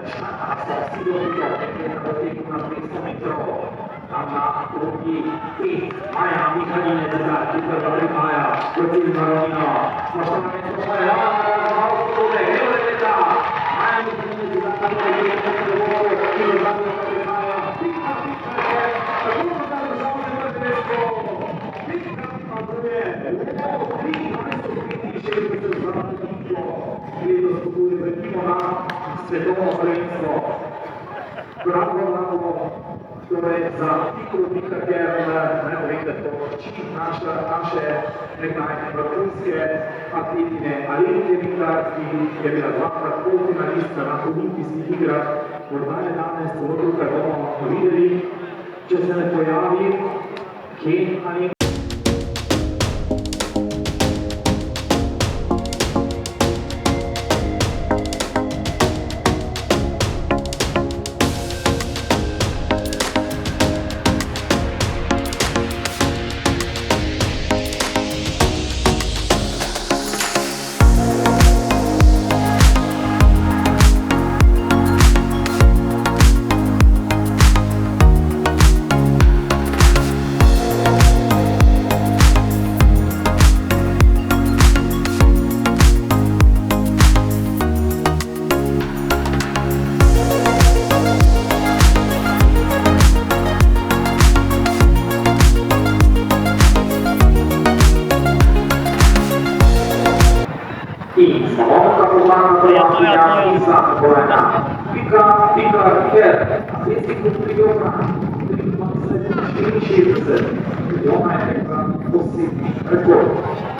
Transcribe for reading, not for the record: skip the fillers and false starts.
subito una metro alla Turchi e Maya Michalina Zagatti per la prima così il Marino spostamento fuori Maya Michalina Bravo, torej za pikro ker ne vem, da to naše vrhunske atletine Alenke Vikar, ki je bila dvakrat polfinalistka na olimpijskih igrah, morda je danes celo tukaj bomo videli, če se ne pojavi, kje Alenka. Vikar Ker, atletiko Prijoga, 63, ona je nekaj posebnih rekord.